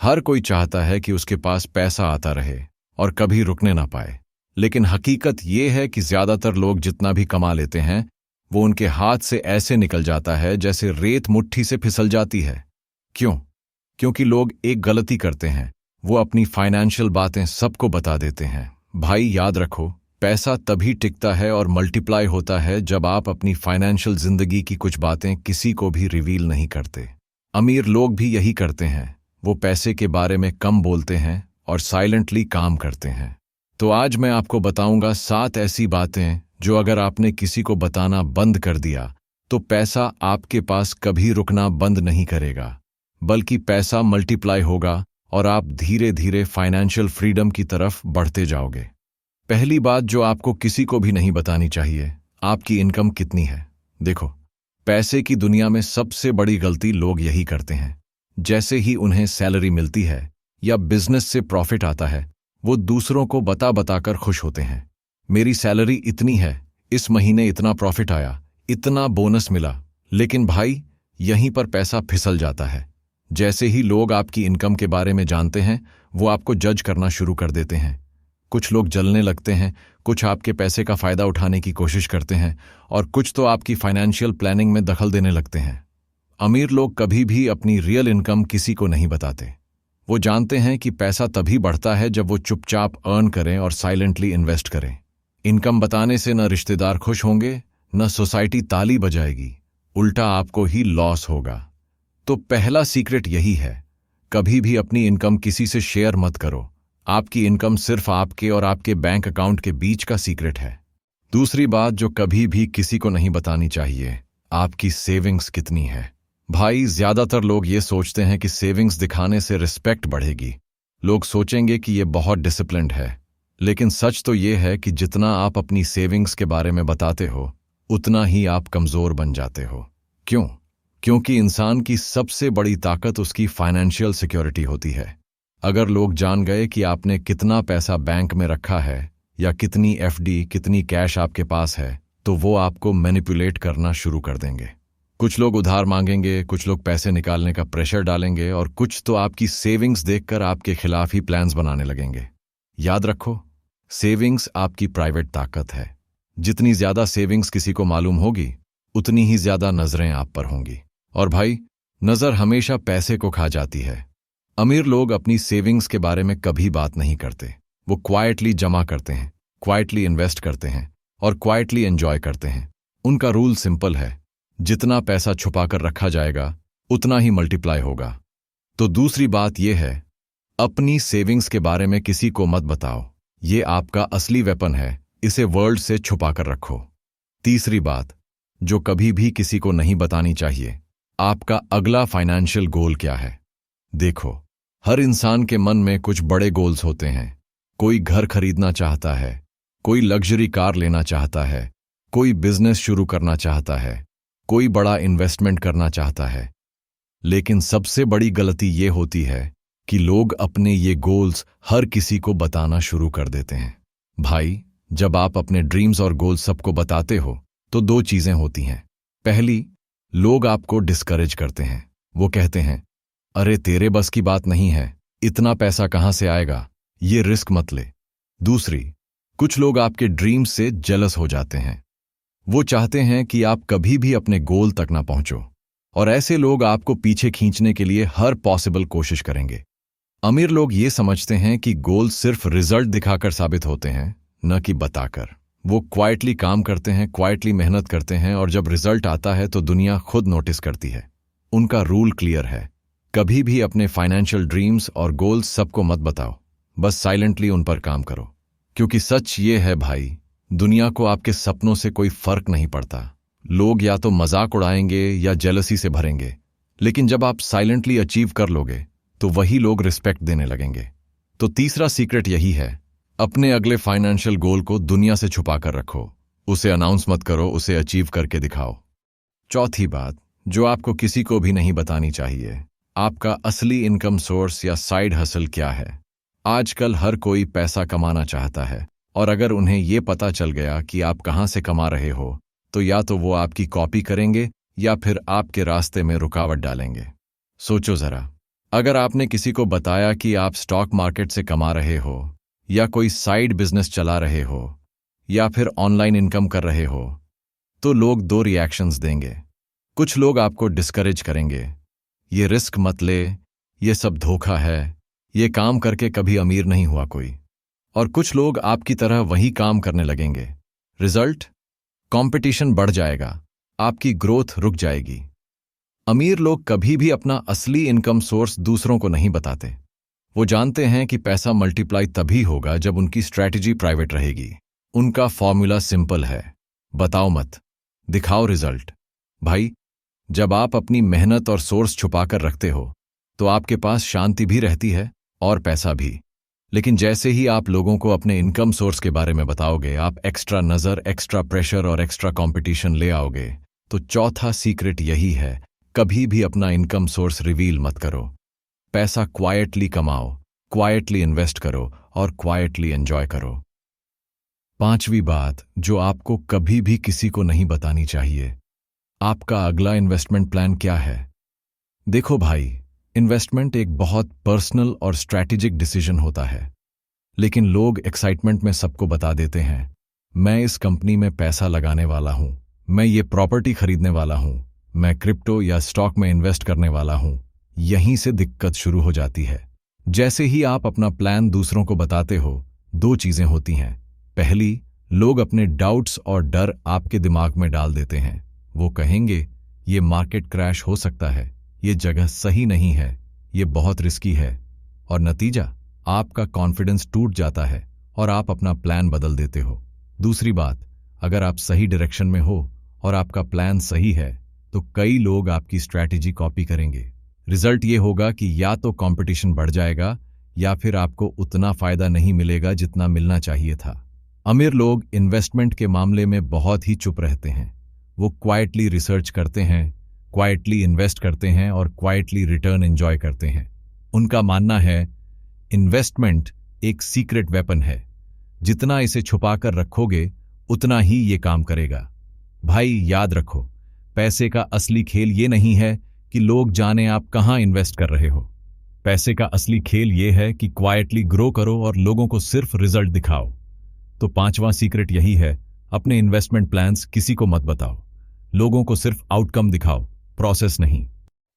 हर कोई चाहता है कि उसके पास पैसा आता रहे और कभी रुकने ना पाए। लेकिन हकीकत ये है कि ज्यादातर लोग जितना भी कमा लेते हैं वो उनके हाथ से ऐसे निकल जाता है जैसे रेत मुट्ठी से फिसल जाती है। क्यों? क्योंकि लोग एक गलती करते हैं, वो अपनी फाइनेंशियल बातें सबको बता देते हैं। भाई याद रखो, पैसा तभी टिकता है और मल्टीप्लाई होता है जब आप अपनी फाइनेंशियल जिंदगी की कुछ बातें किसी को भी रिवील नहीं करते। अमीर लोग भी यही करते हैं, वो पैसे के बारे में कम बोलते हैं और साइलेंटली काम करते हैं। तो आज मैं आपको बताऊंगा 7 ऐसी बातें जो अगर आपने किसी को बताना बंद कर दिया तो पैसा आपके पास कभी रुकना बंद नहीं करेगा, बल्कि पैसा मल्टीप्लाई होगा और आप धीरे धीरे फाइनेंशियल फ्रीडम की तरफ बढ़ते जाओगे। पहली बात जो आपको किसी को भी नहीं बतानी चाहिए, आपकी इनकम कितनी है। देखो, पैसे की दुनिया में सबसे बड़ी गलती लोग यही करते हैं। जैसे ही उन्हें सैलरी मिलती है या बिजनेस से प्रॉफिट आता है, वो दूसरों को बता बताकर खुश होते हैं। मेरी सैलरी इतनी है, इस महीने इतना प्रॉफिट आया, इतना बोनस मिला। लेकिन भाई, यहीं पर पैसा फिसल जाता है। जैसे ही लोग आपकी इनकम के बारे में जानते हैं, वो आपको जज करना शुरू कर देते हैं। कुछ लोग जलने लगते हैं, कुछ आपके पैसे का फायदा उठाने की कोशिश करते हैं और कुछ तो आपकी फाइनेंशियल प्लानिंग में दखल देने लगते हैं। अमीर लोग कभी भी अपनी रियल इनकम किसी को नहीं बताते। वो जानते हैं कि पैसा तभी बढ़ता है जब वो चुपचाप अर्न करें और साइलेंटली इन्वेस्ट करें। इनकम बताने से न रिश्तेदार खुश होंगे, न सोसाइटी ताली बजाएगी, उल्टा आपको ही लॉस होगा। तो पहला सीक्रेट यही है, कभी भी अपनी इनकम किसी से शेयर मत करो। आपकी इनकम सिर्फ आपके और आपके बैंक अकाउंट के बीच का सीक्रेट है। दूसरी बात जो कभी भी किसी को नहीं बतानी चाहिए, आपकी सेविंग्स कितनी है। भाई, ज्यादातर लोग ये सोचते हैं कि सेविंग्स दिखाने से रिस्पेक्ट बढ़ेगी। लोग सोचेंगे कि ये बहुत डिसिप्लिन्ड है, लेकिन सच तो ये है कि जितना आप अपनी सेविंग्स के बारे में बताते हो, उतना ही आप कमजोर बन जाते हो। क्यों? क्योंकि इंसान की सबसे बड़ी ताकत उसकी फाइनेंशियल सिक्योरिटी होती है। अगर लोग जान गए कि आपने कितना पैसा बैंक में रखा है या कितनी एफडी, कितनी कैश आपके पास है, तो वो आपको मैनिपुलेट करना शुरू कर देंगे। कुछ लोग उधार मांगेंगे, कुछ लोग पैसे निकालने का प्रेशर डालेंगे और कुछ तो आपकी सेविंग्स देखकर आपके खिलाफ ही प्लान्स बनाने लगेंगे। याद रखो, सेविंग्स आपकी प्राइवेट ताकत है। जितनी ज्यादा सेविंग्स किसी को मालूम होगी, उतनी ही ज्यादा नजरें आप पर होंगी। और भाई, नजर हमेशा पैसे को खा जाती है। अमीर लोग अपनी सेविंग्स के बारे में कभी बात नहीं करते। वो क्वाइटली जमा करते हैं, क्वाइटली इन्वेस्ट करते हैं और क्वाइटली एंजॉय करते हैं। उनका रूल सिंपल है, जितना पैसा छुपाकर रखा जाएगा उतना ही मल्टीप्लाई होगा। तो दूसरी बात यह है, अपनी सेविंग्स के बारे में किसी को मत बताओ। ये आपका असली वेपन है, इसे वर्ल्ड से छुपाकर रखो। तीसरी बात जो कभी भी किसी को नहीं बतानी चाहिए, आपका अगला फाइनेंशियल गोल क्या है। देखो, हर इंसान के मन में कुछ बड़े गोल्स होते हैं। कोई घर खरीदना चाहता है, कोई लग्जरी कार लेना चाहता है, कोई बिजनेस शुरू करना चाहता है, कोई बड़ा इन्वेस्टमेंट करना चाहता है। लेकिन सबसे बड़ी गलती ये होती है कि लोग अपने ये गोल्स हर किसी को बताना शुरू कर देते हैं। भाई, जब आप अपने ड्रीम्स और गोल्स सबको बताते हो तो 2 चीजें होती हैं। पहली, लोग आपको डिस्करेज करते हैं। वो कहते हैं, अरे तेरे बस की बात नहीं है, इतना पैसा कहां से आएगा, ये रिस्क मत ले। दूसरी, कुछ लोग आपके ड्रीम्स से जेलस हो जाते हैं। वो चाहते हैं कि आप कभी भी अपने गोल तक ना पहुंचो और ऐसे लोग आपको पीछे खींचने के लिए हर पॉसिबल कोशिश करेंगे। अमीर लोग ये समझते हैं कि गोल सिर्फ रिजल्ट दिखाकर साबित होते हैं, न कि बताकर। वो क्वाइटली काम करते हैं, क्वाइटली मेहनत करते हैं और जब रिजल्ट आता है तो दुनिया खुद नोटिस करती है। उनका रूल क्लियर है, कभी भी अपने फाइनेंशियल ड्रीम्स और गोल्स सबको मत बताओ, बस साइलेंटली उन पर काम करो। क्योंकि सच ये है भाई, दुनिया को आपके सपनों से कोई फर्क नहीं पड़ता। लोग या तो मजाक उड़ाएंगे या जेलसी से भरेंगे, लेकिन जब आप साइलेंटली अचीव कर लोगे तो वही लोग रिस्पेक्ट देने लगेंगे। तो तीसरा सीक्रेट यही है, अपने अगले फाइनेंशियल गोल को दुनिया से छुपा कर रखो। उसे अनाउंस मत करो, उसे अचीव करके दिखाओ। चौथी बात जो आपको किसी को भी नहीं बतानी चाहिए, आपका असली इनकम सोर्स या साइड हसल क्या है। आजकल हर कोई पैसा कमाना चाहता है और अगर उन्हें ये पता चल गया कि आप कहां से कमा रहे हो, तो या तो वो आपकी कॉपी करेंगे या फिर आपके रास्ते में रुकावट डालेंगे। सोचो जरा, अगर आपने किसी को बताया कि आप स्टॉक मार्केट से कमा रहे हो, या कोई साइड बिजनेस चला रहे हो, या फिर ऑनलाइन इनकम कर रहे हो, तो लोग दो रिएक्शंस देंगे। कुछ लोग आपको डिस्करेज करेंगे, ये रिस्क मत ले, ये सब धोखा है, ये काम करके कभी अमीर नहीं हुआ कोई। और कुछ लोग आपकी तरह वही काम करने लगेंगे। रिजल्ट? कंपटीशन बढ़ जाएगा, आपकी ग्रोथ रुक जाएगी। अमीर लोग कभी भी अपना असली इनकम सोर्स दूसरों को नहीं बताते। वो जानते हैं कि पैसा मल्टीप्लाई तभी होगा जब उनकी स्ट्रैटेजी प्राइवेट रहेगी। उनका फॉर्मूला सिंपल है, बताओ मत, दिखाओ रिजल्ट। भाई, जब आप अपनी मेहनत और सोर्स छुपाकर रखते हो तो आपके पास शांति भी रहती है और पैसा भी। लेकिन जैसे ही आप लोगों को अपने इनकम सोर्स के बारे में बताओगे, आप एक्स्ट्रा नज़र, एक्स्ट्रा प्रेशर और एक्स्ट्रा कंपटीशन ले आओगे। तो चौथा सीक्रेट यही है, कभी भी अपना इनकम सोर्स रिवील मत करो। पैसा क्वाइटली कमाओ, क्वाइटली इन्वेस्ट करो और क्वाइटली एंजॉय करो। पांचवी बात जो आपको कभी भी किसी को नहीं बतानी चाहिए, आपका अगला इन्वेस्टमेंट प्लान क्या है। देखो भाई, इन्वेस्टमेंट एक बहुत पर्सनल और स्ट्रैटेजिक डिसीजन होता है। लेकिन लोग एक्साइटमेंट में सबको बता देते हैं, मैं इस कंपनी में पैसा लगाने वाला हूं, मैं ये प्रॉपर्टी खरीदने वाला हूं, मैं क्रिप्टो या स्टॉक में इन्वेस्ट करने वाला हूं। यहीं से दिक्कत शुरू हो जाती है। जैसे ही आप अपना प्लान दूसरों को बताते हो, दो चीजें होती हैं। पहली, लोग अपने डाउट्स और डर आपके दिमाग में डाल देते हैं। वो कहेंगे, ये मार्केट क्रैश हो सकता है, ये जगह सही नहीं है, ये बहुत रिस्की है। और नतीजा, आपका कॉन्फिडेंस टूट जाता है और आप अपना प्लान बदल देते हो। दूसरी बात, अगर आप सही डायरेक्शन में हो और आपका प्लान सही है तो कई लोग आपकी स्ट्रैटेजी कॉपी करेंगे। रिजल्ट ये होगा कि या तो कंपटीशन बढ़ जाएगा या फिर आपको उतना फायदा नहीं मिलेगा जितना मिलना चाहिए था। अमीर लोग इन्वेस्टमेंट के मामले में बहुत ही चुप रहते हैं। वो क्वाइटली रिसर्च करते हैं, क्वाइटली इन्वेस्ट करते हैं और क्वाइटली रिटर्न एंजॉय करते हैं। उनका मानना है इन्वेस्टमेंट एक सीक्रेट वेपन है, जितना इसे छुपाकर रखोगे उतना ही ये काम करेगा। भाई याद रखो, पैसे का असली खेल ये नहीं है कि लोग जाने आप कहां इन्वेस्ट कर रहे हो। पैसे का असली खेल ये है कि क्वाइटली ग्रो करो और लोगों को सिर्फ रिजल्ट दिखाओ। तो पांचवां सीक्रेट यही है, अपने इन्वेस्टमेंट प्लान्स किसी को मत बताओ, लोगों को सिर्फ आउटकम दिखाओ, प्रोसेस नहीं।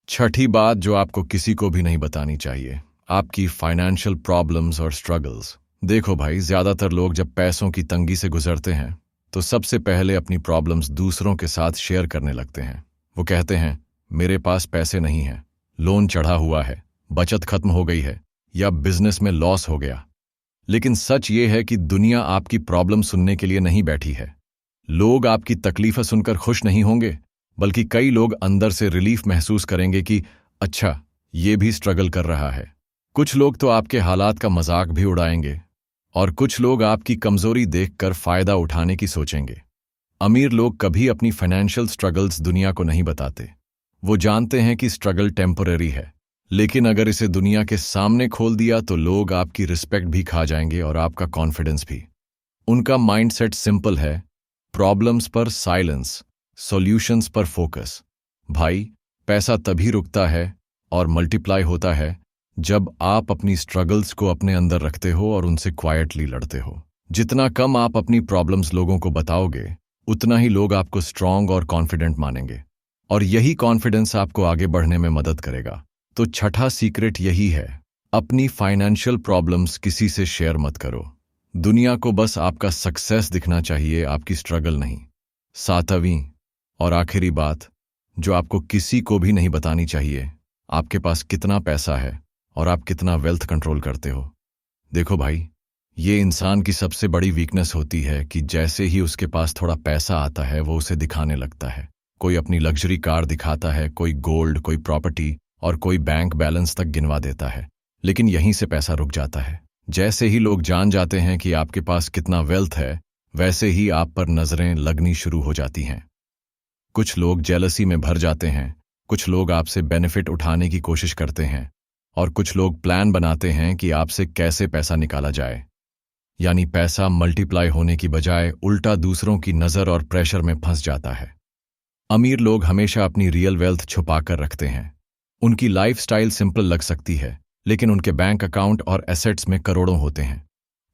छठी बात जो आपको किसी को भी नहीं बतानी चाहिए, आपकी फाइनेंशियल प्रॉब्लम्स और स्ट्रगल्स। देखो भाई, ज्यादातर लोग जब पैसों की तंगी से गुजरते हैं तो सबसे पहले अपनी प्रॉब्लम्स दूसरों के साथ शेयर करने लगते हैं। वो कहते हैं, मेरे पास पैसे नहीं हैं, लोन चढ़ा हुआ है, बचत खत्म हो गई है, या बिजनेस में लॉस हो गया। लेकिन सच ये है कि दुनिया आपकी प्रॉब्लम सुनने के लिए नहीं बैठी है। लोग आपकी तकलीफें सुनकर खुश नहीं होंगे, बल्कि कई लोग अंदर से रिलीफ महसूस करेंगे कि अच्छा, ये भी स्ट्रगल कर रहा है। कुछ लोग तो आपके हालात का मजाक भी उड़ाएंगे और कुछ लोग आपकी कमजोरी देखकर फायदा उठाने की सोचेंगे। अमीर लोग कभी अपनी फाइनेंशियल स्ट्रगल्स दुनिया को नहीं बताते। वो जानते हैं कि स्ट्रगल टेम्पररी है, लेकिन अगर इसे दुनिया के सामने खोल दिया तो लोग आपकी रिस्पेक्ट भी खा जाएंगे और आपका कॉन्फिडेंस भी। उनका माइंडसेट सिंपल है, प्रॉब्लम्स पर साइलेंस, सॉल्यूशंस पर फोकस। भाई, पैसा तभी रुकता है और मल्टीप्लाई होता है जब आप अपनी स्ट्रगल्स को अपने अंदर रखते हो और उनसे क्वाइटली लड़ते हो। जितना कम आप अपनी प्रॉब्लम्स लोगों को बताओगे, उतना ही लोग आपको स्ट्रांग और कॉन्फिडेंट मानेंगे, और यही कॉन्फिडेंस आपको आगे बढ़ने में मदद करेगा। तो छठा सीक्रेट यही है, अपनी फाइनेंशियल प्रॉब्लम्स किसी से शेयर मत करो। दुनिया को बस आपका सक्सेस दिखना चाहिए, आपकी स्ट्रगल नहीं। सातवीं और आखिरी बात जो आपको किसी को भी नहीं बतानी चाहिए, आपके पास कितना पैसा है और आप कितना वेल्थ कंट्रोल करते हो। देखो भाई, ये इंसान की सबसे बड़ी वीकनेस होती है कि जैसे ही उसके पास थोड़ा पैसा आता है वो उसे दिखाने लगता है। कोई अपनी लग्जरी कार दिखाता है, कोई गोल्ड, कोई प्रॉपर्टी और कोई बैंक बैलेंस तक गिनवा देता है। लेकिन यहीं से पैसा रुक जाता है। जैसे ही लोग जान जाते हैं कि आपके पास कितना वेल्थ है, वैसे ही आप पर नजरें लगनी शुरू हो जाती हैं। कुछ लोग जेलसी में भर जाते हैं, कुछ लोग आपसे बेनिफिट उठाने की कोशिश करते हैं और कुछ लोग प्लान बनाते हैं कि आपसे कैसे पैसा निकाला जाए। यानी पैसा मल्टीप्लाई होने की बजाय उल्टा दूसरों की नज़र और प्रेशर में फंस जाता है। अमीर लोग हमेशा अपनी रियल वेल्थ छुपा कर रखते हैं। उनकी लाइफस्टाइल सिंपल लग सकती है, लेकिन उनके बैंक अकाउंट और एसेट्स में करोड़ों होते हैं।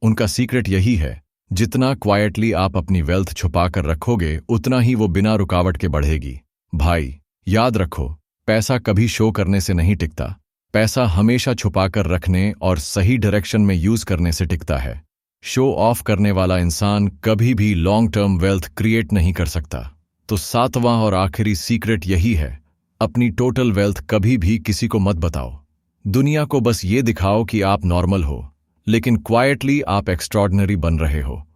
उनका सीक्रेट यही है, जितना क्वाइटली आप अपनी वेल्थ छुपा कर रखोगे, उतना ही वो बिना रुकावट के बढ़ेगी। भाई, याद रखो, पैसा कभी शो करने से नहीं टिकता। पैसा हमेशा छुपाकर रखने और सही डायरेक्शन में यूज करने से टिकता है। शो ऑफ करने वाला इंसान कभी भी लॉन्ग टर्म वेल्थ क्रिएट नहीं कर सकता। तो सातवां और आखिरी सीक्रेट यही है, अपनी टोटल वेल्थ कभी भी किसी को मत बताओ। दुनिया को बस ये दिखाओ कि आप नॉर्मल हो, लेकिन क्वाइटली आप एक्स्ट्रॉर्डिनरी बन रहे हो।